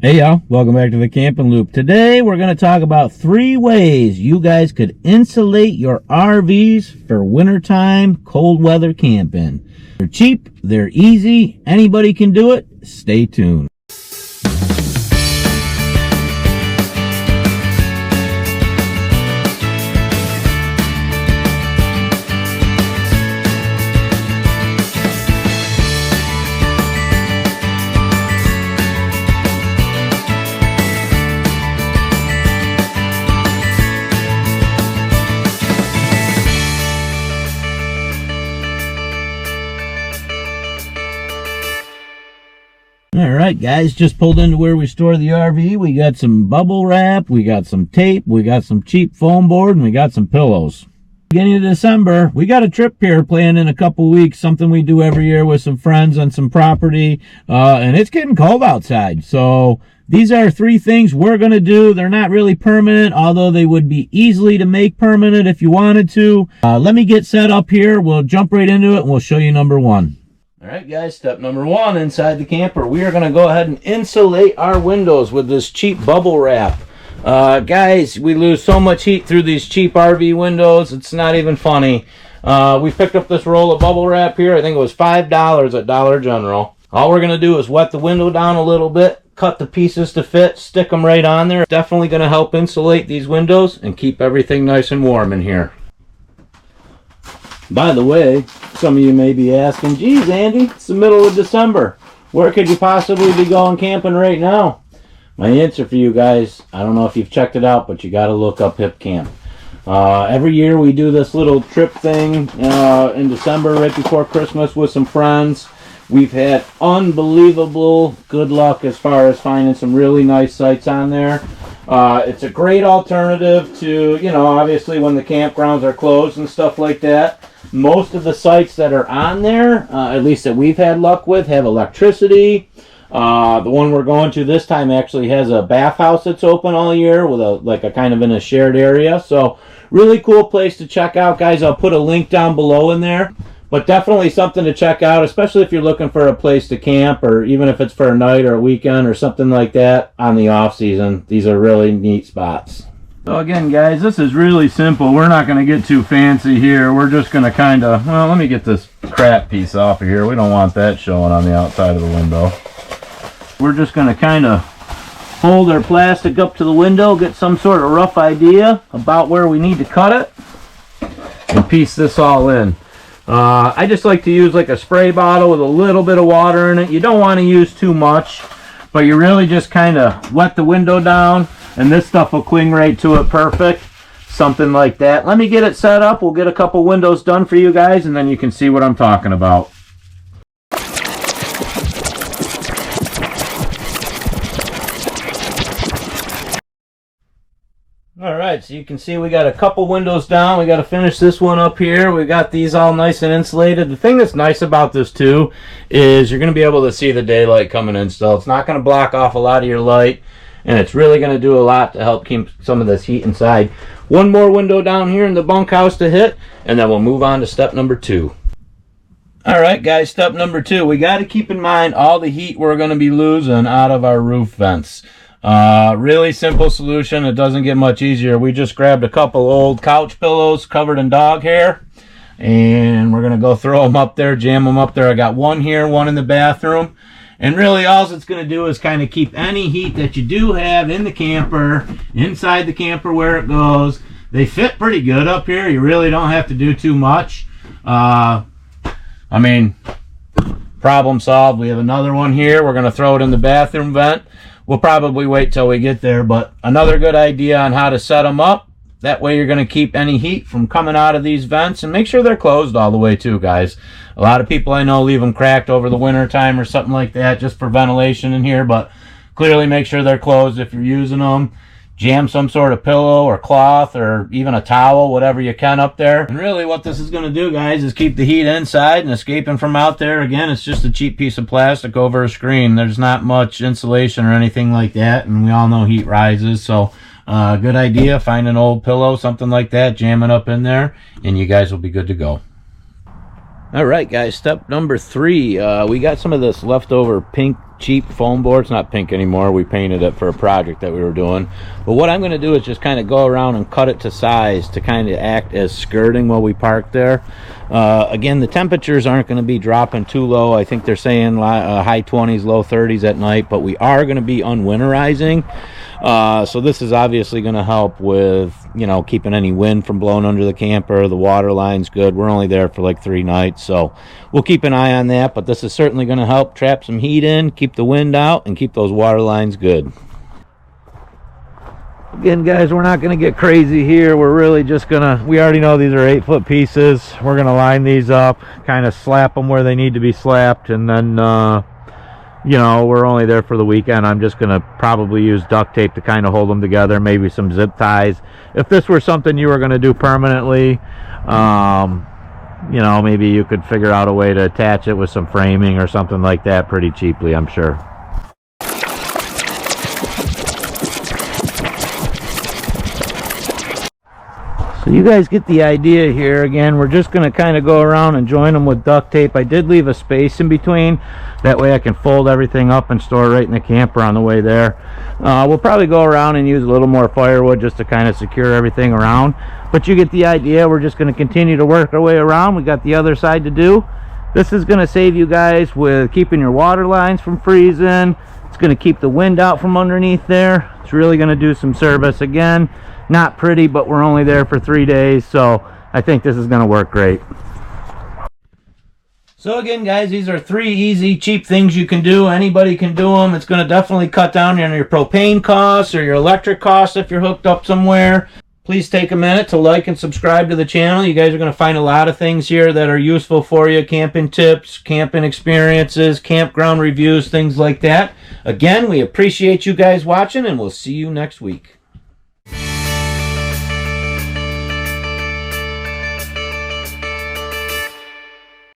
Hey y'all, welcome back to the Camping Loop. Today we're going to talk about 3 ways you guys could insulate your RVs for wintertime cold weather camping. They're cheap, they're easy, anybody can do it. Stay tuned. Alright guys, just pulled into where we store the RV. We got some bubble wrap, we got some tape, we got some cheap foam board, and we got some pillows. Beginning of December, we got a trip here planned in a couple weeks, something we do every year with some friends on some property, and it's getting cold outside. So these are 3 things we're going to do. They're not really permanent, although they would be easily to make permanent if you wanted to. Let me get set up here. We'll jump right into it and we'll show you number 1. Alright guys, step number 1 inside the camper. We are going to go ahead and insulate our windows with this cheap bubble wrap. Guys, we lose so much heat through these cheap RV windows, it's not even funny. We picked up this roll of bubble wrap here. I think it was $5 at Dollar General. All we're going to do is wet the window down a little bit, cut the pieces to fit, stick them right on there. Definitely going to help insulate these windows and keep everything nice and warm in here. By the way, some of you may be asking, geez, Andy, it's the middle of December. Where could you possibly be going camping right now? My answer for you guys, I don't know if you've checked it out, but you got to look up Hip Camp. Every year we do this little trip thing in December, right before Christmas, with some friends. We've had unbelievable good luck as far as finding some really nice sites on there. It's a great alternative to, obviously when the campgrounds are closed and stuff like that. Most of the sites that are on there, at least that we've had luck with, have electricity. The one we're going to this time actually has a bathhouse that's open all year with a kind of in a shared area. So really cool place to check out, guys. I'll put a link down below in there. But definitely something to check out, especially if you're looking for a place to camp, or even if it's for a night or a weekend or something like that on the off season. These are really neat spots. So again, guys, this is really simple. We're not going to get too fancy here. We're just going to kind of, well, let me get this crap piece off of here. We don't want that showing on the outside of the window. We're just going to kind of hold our plastic up to the window, get some sort of rough idea about where we need to cut it, and piece this all in. I just like to use like a spray bottle with a little bit of water in it. You don't want to use too much, but you really just kind of wet the window down, and this stuff will cling right to it perfect. Something like that. Let me get it set up. We'll get a couple windows done for you guys, and then you can see what I'm talking about. Alright, so you can see we got a couple windows down. We got to finish this one up here. We got these all nice and insulated. The thing that's nice about this too is you're going to be able to see the daylight coming in still. It's not going to block off a lot of your light, and it's really going to do a lot to help keep some of this heat inside. One more window down here in the bunkhouse to hit, and then we'll move on to step number 2. Alright guys, step number 2. We got to keep in mind all the heat we're going to be losing out of our roof vents. Really simple solution. It doesn't get much easier. We just grabbed a couple old couch pillows covered in dog hair, and we're going to go throw them up there, jam them up there. I got one here, one in the bathroom, and really all it's going to do is kind of keep any heat that you do have in the camper, inside the camper where it goes. They fit pretty good up here. You really don't have to do too much. Problem solved. We have another one here. We're going to throw it in the bathroom vent. We'll probably wait till we get there, but another good idea on how to set them up. That way you're going to keep any heat from coming out of these vents, and make sure they're closed all the way too, guys. A lot of people I know leave them cracked over the winter time or something like that just for ventilation in here, but clearly make sure they're closed if you're using them. Jam some sort of pillow or cloth or even a towel, whatever you can up there. And really what this is going to do, guys, is keep the heat inside and escaping from out there. Again, it's just a cheap piece of plastic over a screen. There's not much insulation or anything like that, and we all know heat rises. So good idea. Find an old pillow, something like that, jam it up in there, and you guys will be good to go. All right, guys, step number 3. We got some of this leftover pink cheap foam board. It's not pink anymore. We painted it for a project that we were doing. But what I'm going to do is just kind of go around and cut it to size to kind of act as skirting while we park there. Again, the temperatures aren't going to be dropping too low. I think they're saying high 20s, low 30s at night, but we are going to be unwinterizing. So this is obviously going to help with, you know, keeping any wind from blowing under the camper. The water line's good. We're only there for like 3 nights, so we'll keep an eye on that. But this is certainly going to help trap some heat in, keep the wind out, and keep those water lines good. Again, guys, we're not going to get crazy here. We're really just going to, we already know these are 8-foot pieces. We're going to line these up, kind of slap them where they need to be slapped, and then you know, we're only there for the weekend. I'm just going to probably use duct tape to kind of hold them together, maybe some zip ties. If this were something you were going to do permanently, you know, maybe you could figure out a way to attach it with some framing or something like that pretty cheaply, I'm sure. So you guys get the idea here. Again, we're just going to kind of go around and join them with duct tape. I did leave a space in between. That way I can fold everything up and store it right in the camper on the way there. We'll probably go around and use a little more firewood just to kind of secure everything around. But you get the idea. We're just going to continue to work our way around. We got the other side to do. This is going to save you guys with keeping your water lines from freezing. It's going to keep the wind out from underneath there. It's really going to do some service. Again, not pretty, but we're only there for 3 days, so I think this is going to work great. So again, guys, these are 3 easy, cheap things you can do. Anybody can do them. It's going to definitely cut down on your propane costs or your electric costs if you're hooked up somewhere. Please take a minute to like and subscribe to the channel. You guys are going to find a lot of things here that are useful for you. Camping tips, camping experiences, campground reviews, things like that. Again, we appreciate you guys watching, and we'll see you next week.